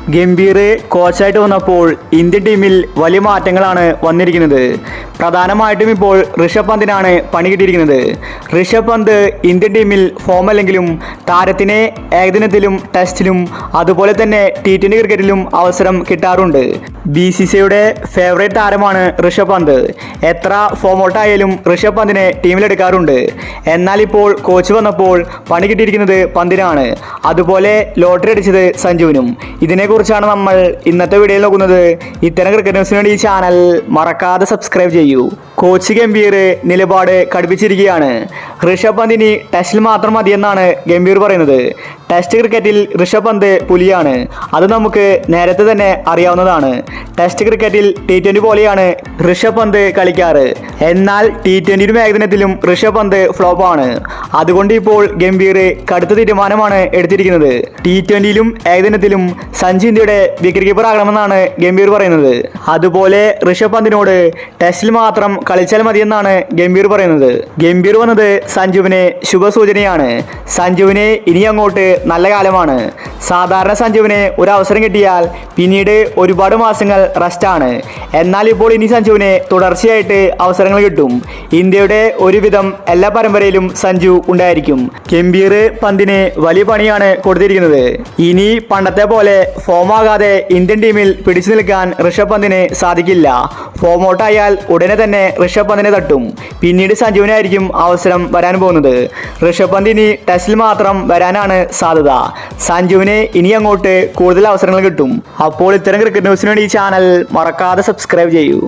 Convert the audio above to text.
ഗംഭീർ കോച്ചായിട്ട് വന്നപ്പോൾ ഇന്ത്യൻ ടീമിൽ വലിയ മാറ്റങ്ങളാണ് വന്നിരിക്കുന്നത്. പ്രധാനമായിട്ടും ഇപ്പോൾ ഋഷഭ് പന്തിനാണ് പണി കിട്ടിയിരിക്കുന്നത്. ഋഷഭ് പന്ത് ഇന്ത്യൻ ടീമിൽ ഫോം അല്ലെങ്കിലും താരത്തിന് ഏകദിനത്തിലും ടെസ്റ്റിലും അതുപോലെ തന്നെ T20 ക്രിക്കറ്റിലും അവസരം കിട്ടാറുണ്ട്. BCCIയുടെ ഫേവറേറ്റ് താരമാണ് ഋഷഭ് പന്ത്. എത്ര ഫോം ഔട്ടായാലും ഋഷഭ് പന്തിനെ ടീമിലെടുക്കാറുണ്ട്. എന്നാൽ ഇപ്പോൾ കോച്ച് വന്നപ്പോൾ പണി കിട്ടിയിരിക്കുന്നത് പന്തിനാണ്. അതുപോലെ ലോട്ടറി അടിച്ചത് സഞ്ജുവിനും. ഇതിനെക്കുറിച്ചാണ് നമ്മൾ ഇന്നത്തെ വീഡിയോയിൽ നോക്കുന്നത്. ഇത്തരം ക്രിക്കറ്റ് ന്യൂസിന് വേണ്ടി ഈ ചാനൽ മറക്കാതെ സബ്സ്ക്രൈബ് ചെയ്യൂ. കോച്ച് ഗംഭീർ നിലപാട് കടുപ്പിച്ചിരിക്കുകയാണ്. ഋഷഭ് പന്തിന് ടെസ്റ്റിൽ മാത്രം മതിയെന്നാണ് ഗംഭീർ പറയുന്നത്. ടെസ്റ്റ് ക്രിക്കറ്റിൽ ഋഷഭ് പന്ത് പുലിയാണ്. അത് നമുക്ക് നേരത്തെ തന്നെ അറിയാവുന്നതാണ്. ടെസ്റ്റ് ക്രിക്കറ്റിൽ T20 പോലെയാണ് ഋഷഭ് പന്ത് കളിക്കാറ്. എന്നാൽ T20യിലും ഏകദിനത്തിലും ഋഷഭ് പന്ത് ഫ്ലോപ്പാണ്. അതുകൊണ്ട് ഇപ്പോൾ ഗംഭീർ കടുത്ത തീരുമാനമാണ് എടുത്തിരിക്കുന്നത്. T20യിലും ഏകദിനത്തിലും സഞ്ജു ഇന്ത്യയുടെ വിക്കറ്റ് കീപ്പർ ആകണമെന്നാണ് ഗംഭീർ പറയുന്നത്. അതുപോലെ ഋഷഭ് പന്തിനോട് ടെസ്റ്റിൽ മാത്രം കളിച്ചാൽ മതിയെന്നാണ് ഗംഭീർ പറയുന്നത്. ഗംഭീർ വന്നത് സഞ്ജുവിന് ശുഭസൂചനയാണ്. സഞ്ജുവിന് ഇനി അങ്ങോട്ട് നല്ല കാലമാണ്. സാധാരണ സഞ്ജുവിന് ഒരു അവസരം കിട്ടിയാൽ പിന്നീട് ഒരുപാട് മാസങ്ങൾ റെസ്റ്റാണ്. എന്നാൽ ഇപ്പോൾ ഇനി സഞ്ജുവിന് തുടർച്ചയായിട്ട് അവസരങ്ങൾ കിട്ടും. ഇന്ത്യയുടെ ഒരുവിധം എല്ലാ പരമ്പരയിലും സഞ്ജു ഉണ്ടായിരിക്കും. ഗംഭീർ പന്തിന് വലിയ പണിയാണ് കൊടുത്തിരിക്കുന്നത്. ഇനി പണ്ടത്തെ പോലെ ഫോമാകാതെ ഇന്ത്യൻ ടീമിൽ പിടിച്ചു നിൽക്കാൻ ഋഷഭ് പന്തിന് സാധിക്കില്ല. ഫോം ഔട്ടായാൽ ഉടനെ തന്നെ ഋഷഭ് പന്തിനെ തട്ടും. പിന്നീട് സഞ്ജുവിനായിരിക്കും അവസരം വരാൻ പോകുന്നത്. ഋഷഭ് പന്തിന് ടെസ്റ്റിൽ മാത്രം വരാനാണ് സാധ്യത. സഞ്ജുവിന് ഇനി അങ്ങോട്ട് കൂടുതൽ അവസരങ്ങൾ കിട്ടും. അപ്പോൾ ഇത്തരം ക്രിക്കറ്റ് ന്യൂസിന് വേണ്ടി ഈ ചാനൽ മറക്കാതെ സബ്സ്ക്രൈബ് ചെയ്യൂ.